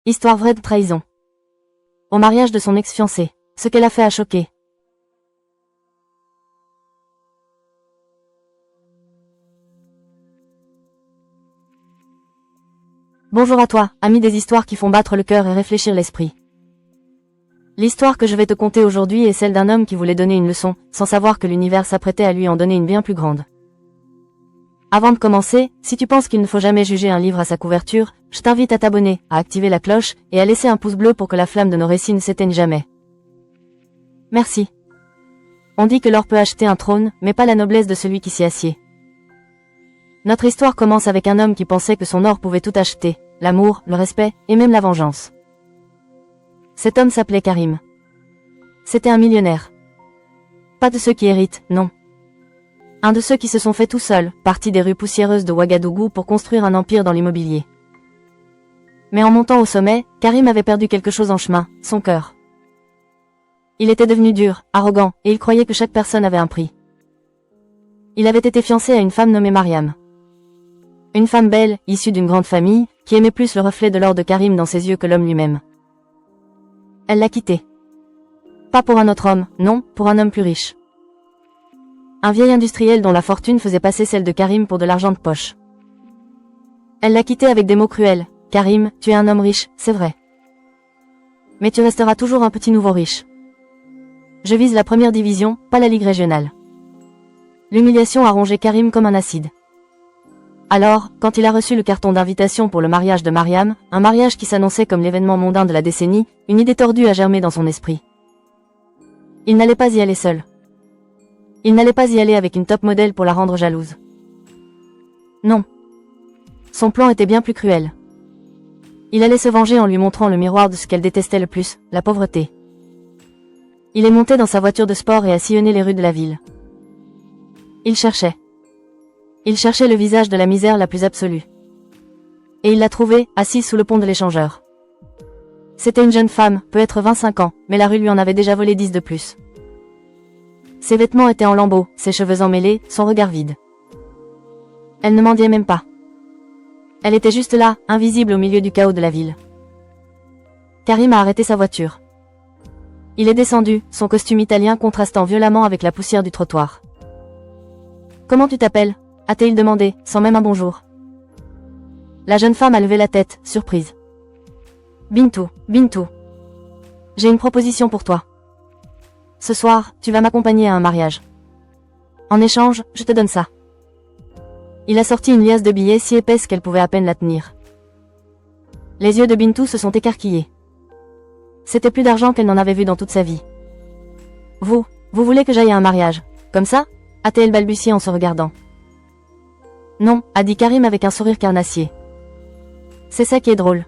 Histoire vraie de trahison. Au mariage de son ex-fiancé, ce qu'elle a fait a choqué. Bonjour à toi, ami des histoires qui font battre le cœur et réfléchir l'esprit. L'histoire que je vais te conter aujourd'hui est celle d'un homme qui voulait donner une leçon, sans savoir que l'univers s'apprêtait à lui en donner une bien plus grande. Avant de commencer, si tu penses qu'il ne faut jamais juger un livre à sa couverture, je t'invite à t'abonner, à activer la cloche, et à laisser un pouce bleu pour que la flamme de nos récits ne s'éteigne jamais. Merci. On dit que l'or peut acheter un trône, mais pas la noblesse de celui qui s'y assied. Notre histoire commence avec un homme qui pensait que son or pouvait tout acheter, l'amour, le respect, et même la vengeance. Cet homme s'appelait Karim. C'était un millionnaire. Pas de ceux qui héritent, non. Un de ceux qui se sont fait tout seuls, partis des rues poussiéreuses de Ouagadougou pour construire un empire dans l'immobilier. Mais en montant au sommet, Karim avait perdu quelque chose en chemin, son cœur. Il était devenu dur, arrogant, et il croyait que chaque personne avait un prix. Il avait été fiancé à une femme nommée Mariam. Une femme belle, issue d'une grande famille, qui aimait plus le reflet de l'or de Karim dans ses yeux que l'homme lui-même. Elle l'a quitté. Pas pour un autre homme, non, pour un homme plus riche. Un vieil industriel dont la fortune faisait passer celle de Karim pour de l'argent de poche. Elle l'a quitté avec des mots cruels. Karim, tu es un homme riche, c'est vrai. Mais tu resteras toujours un petit nouveau riche. Je vise la première division, pas la ligue régionale. L'humiliation a rongé Karim comme un acide. Alors, quand il a reçu le carton d'invitation pour le mariage de Mariam, un mariage qui s'annonçait comme l'événement mondain de la décennie, une idée tordue a germé dans son esprit. Il n'allait pas y aller seul. Il n'allait pas y aller avec une top modèle pour la rendre jalouse. Non. Son plan était bien plus cruel. Il allait se venger en lui montrant le miroir de ce qu'elle détestait le plus, la pauvreté. Il est monté dans sa voiture de sport et a sillonné les rues de la ville. Il cherchait. Il cherchait le visage de la misère la plus absolue. Et il l'a trouvée, assise sous le pont de l'échangeur. C'était une jeune femme, peut-être 25 ans, mais la rue lui en avait déjà volé 10 de plus. Ses vêtements étaient en lambeaux, ses cheveux emmêlés, son regard vide. Elle ne mendiait même pas. Elle était juste là, invisible au milieu du chaos de la ville. Karim a arrêté sa voiture. Il est descendu, son costume italien contrastant violemment avec la poussière du trottoir. « Comment tu t'appelles » a-t-il demandé, sans même un bonjour. La jeune femme a levé la tête, surprise. « Bintou, Bintou. J'ai une proposition pour toi. Ce soir, tu vas m'accompagner à un mariage. En échange, je te donne ça. » Il a sorti une liasse de billets si épaisse qu'elle pouvait à peine la tenir. Les yeux de Bintou se sont écarquillés. C'était plus d'argent qu'elle n'en avait vu dans toute sa vie. « Vous voulez que j'aille à un mariage, comme ça » a-t-elle balbutié en se regardant. « Non, » a dit Karim avec un sourire carnassier. « C'est ça qui est drôle.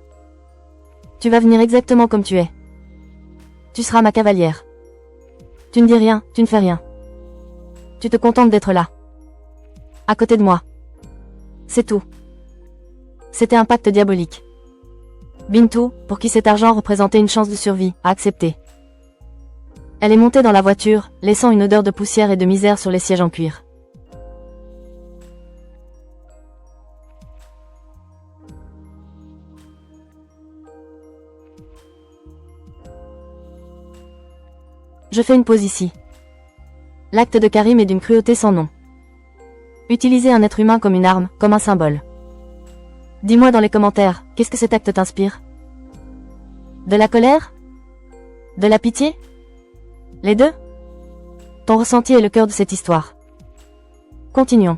Tu vas venir exactement comme tu es. Tu seras ma cavalière. Tu ne dis rien, tu ne fais rien. Tu te contentes d'être là. À côté de moi. C'est tout. » C'était un pacte diabolique. Bintou, pour qui cet argent représentait une chance de survie, a accepté. Elle est montée dans la voiture, laissant une odeur de poussière et de misère sur les sièges en cuir. Je fais une pause ici. L'acte de Karim est d'une cruauté sans nom. Utiliser un être humain comme une arme, comme un symbole. Dis-moi dans les commentaires, qu'est-ce que cet acte t'inspire? De la colère? De la pitié? Les deux? Ton ressenti est le cœur de cette histoire. Continuons.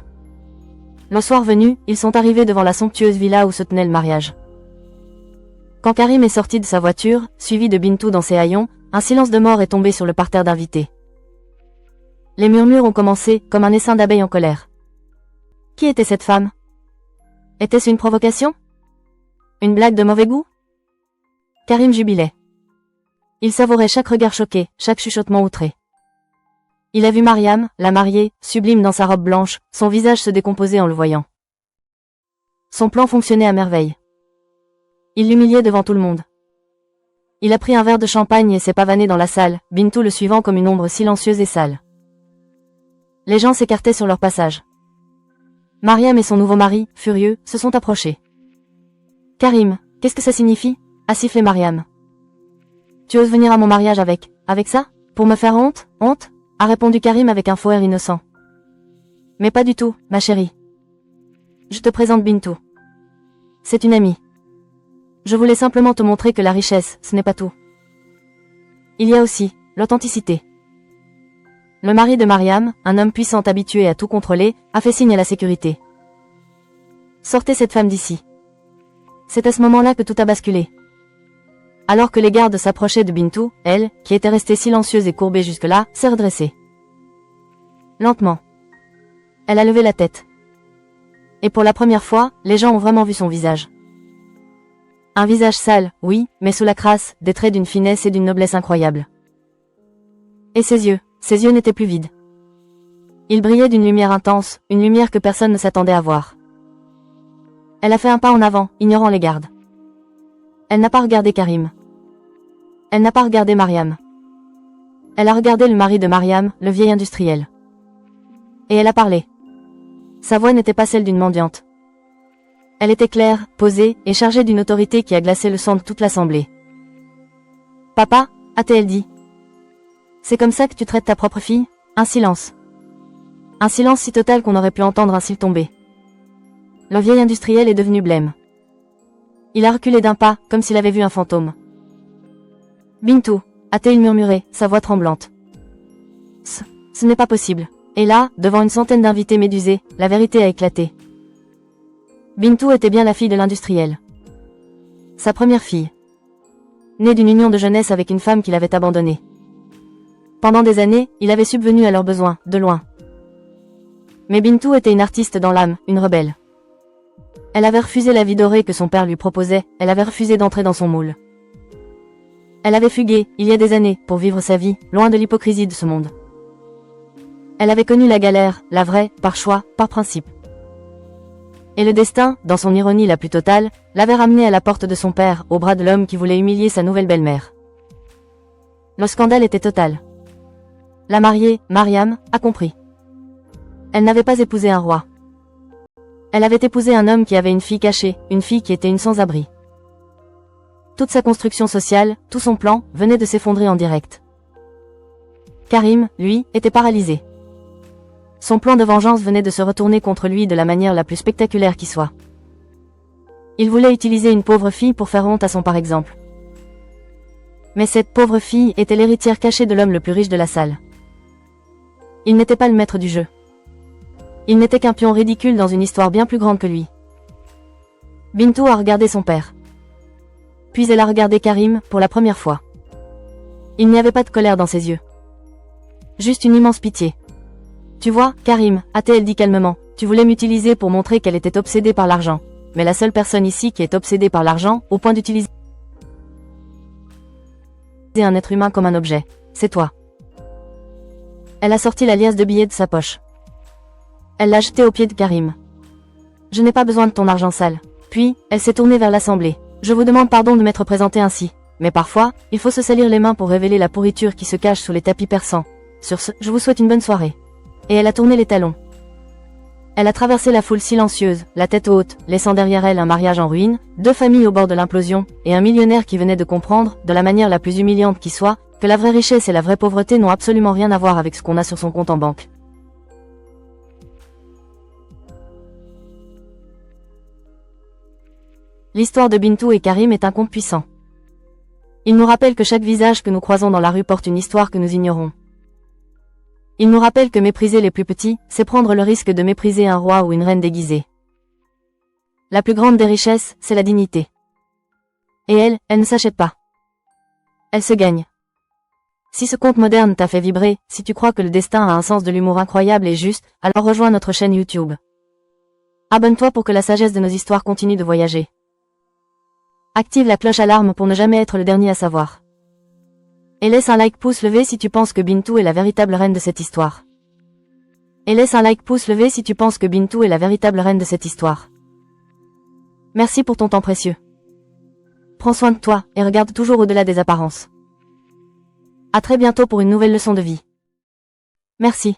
Le soir venu, ils sont arrivés devant la somptueuse villa où se tenait le mariage. Quand Karim est sorti de sa voiture, suivi de Bintou dans ses haillons, un silence de mort est tombé sur le parterre d'invités. Les murmures ont commencé, comme un essaim d'abeilles en colère. Qui était cette femme? Était-ce une provocation? Une blague de mauvais goût? Karim jubilait. Il savourait chaque regard choqué, chaque chuchotement outré. Il a vu Mariam, la mariée, sublime dans sa robe blanche, son visage se décomposer en le voyant. Son plan fonctionnait à merveille. Il l'humiliait devant tout le monde. Il a pris un verre de champagne et s'est pavané dans la salle, Bintou le suivant comme une ombre silencieuse et sale. Les gens s'écartaient sur leur passage. Mariam et son nouveau mari, furieux, se sont approchés. « Karim, qu'est-ce que ça signifie » a sifflé Mariam. Tu oses venir à mon mariage avec ça? Pour me faire honte? Honte? A répondu Karim avec un faux air innocent. Mais pas du tout, ma chérie. Je te présente Bintou. C'est une amie. Je voulais simplement te montrer que la richesse, ce n'est pas tout. Il y a aussi l'authenticité. Le mari de Mariam, un homme puissant habitué à tout contrôler, a fait signe à la sécurité. Sortez cette femme d'ici. C'est à ce moment-là que tout a basculé. Alors que les gardes s'approchaient de Bintou, elle, qui était restée silencieuse et courbée jusque-là, s'est redressée. Lentement. Elle a levé la tête. Et pour la première fois, les gens ont vraiment vu son visage. Un visage sale, oui, mais sous la crasse, des traits d'une finesse et d'une noblesse incroyable. Et ses yeux n'étaient plus vides. Ils brillaient d'une lumière intense, une lumière que personne ne s'attendait à voir. Elle a fait un pas en avant, ignorant les gardes. Elle n'a pas regardé Karim. Elle n'a pas regardé Mariam. Elle a regardé le mari de Mariam, le vieil industriel. Et elle a parlé. Sa voix n'était pas celle d'une mendiante. Elle était claire, posée, et chargée d'une autorité qui a glacé le sang de toute l'assemblée. « Papa » a-t-elle dit. « C'est comme ça que tu traites ta propre fille ?» Un silence. Un silence si total qu'on aurait pu entendre un cil tomber. Le vieil industriel est devenu blême. Il a reculé d'un pas, comme s'il avait vu un fantôme. « Bintou » a-t-il murmuré, sa voix tremblante. « Ce n'est pas possible. » Et là, devant une centaine d'invités médusés, la vérité a éclaté. Bintou était bien la fille de l'industriel. Sa première fille. Née d'une union de jeunesse avec une femme qu'il avait abandonnée. Pendant des années, il avait subvenu à leurs besoins, de loin. Mais Bintou était une artiste dans l'âme, une rebelle. Elle avait refusé la vie dorée que son père lui proposait, elle avait refusé d'entrer dans son moule. Elle avait fugué, il y a des années, pour vivre sa vie, loin de l'hypocrisie de ce monde. Elle avait connu la galère, la vraie, par choix, par principe. Et le destin, dans son ironie la plus totale, l'avait ramenée à la porte de son père, au bras de l'homme qui voulait humilier sa nouvelle belle-mère. Le scandale était total. La mariée, Mariam, a compris. Elle n'avait pas épousé un roi. Elle avait épousé un homme qui avait une fille cachée, une fille qui était une sans-abri. Toute sa construction sociale, tout son plan, venait de s'effondrer en direct. Karim, lui, était paralysé. Son plan de vengeance venait de se retourner contre lui de la manière la plus spectaculaire qui soit. Il voulait utiliser une pauvre fille pour faire honte à son par exemple. Mais cette pauvre fille était l'héritière cachée de l'homme le plus riche de la salle. Il n'était pas le maître du jeu. Il n'était qu'un pion ridicule dans une histoire bien plus grande que lui. Bintou a regardé son père. Puis elle a regardé Karim, pour la première fois. Il n'y avait pas de colère dans ses yeux. Juste une immense pitié. Tu vois, Karim, a-t-elle dit calmement, tu voulais m'utiliser pour montrer qu'elle était obsédée par l'argent. Mais la seule personne ici qui est obsédée par l'argent, au point d'utiliser un être humain comme un objet, c'est toi. Elle a sorti la liasse de billets de sa poche. Elle l'a jeté aux pieds de Karim. Je n'ai pas besoin de ton argent sale. Puis, elle s'est tournée vers l'assemblée. Je vous demande pardon de m'être présentée ainsi. Mais parfois, il faut se salir les mains pour révéler la pourriture qui se cache sous les tapis persans. Sur ce, je vous souhaite une bonne soirée. Et elle a tourné les talons. Elle a traversé la foule silencieuse, la tête haute, laissant derrière elle un mariage en ruine, 2 familles au bord de l'implosion, et un millionnaire qui venait de comprendre, de la manière la plus humiliante qui soit, que la vraie richesse et la vraie pauvreté n'ont absolument rien à voir avec ce qu'on a sur son compte en banque. L'histoire de Bintou et Karim est un conte puissant. Il nous rappelle que chaque visage que nous croisons dans la rue porte une histoire que nous ignorons. Il nous rappelle que mépriser les plus petits, c'est prendre le risque de mépriser un roi ou une reine déguisée. La plus grande des richesses, c'est la dignité. Et elle ne s'achète pas. Elle se gagne. Si ce conte moderne t'a fait vibrer, si tu crois que le destin a un sens de l'humour incroyable et juste, alors rejoins notre chaîne YouTube. Abonne-toi pour que la sagesse de nos histoires continue de voyager. Active la cloche alarme pour ne jamais être le dernier à savoir. Et laisse un like pouce levé si tu penses que Bintou est la véritable reine de cette histoire. Et laisse un like pouce levé si tu penses que Bintou est la véritable reine de cette histoire. Merci pour ton temps précieux. Prends soin de toi et regarde toujours au-delà des apparences. À très bientôt pour une nouvelle leçon de vie. Merci.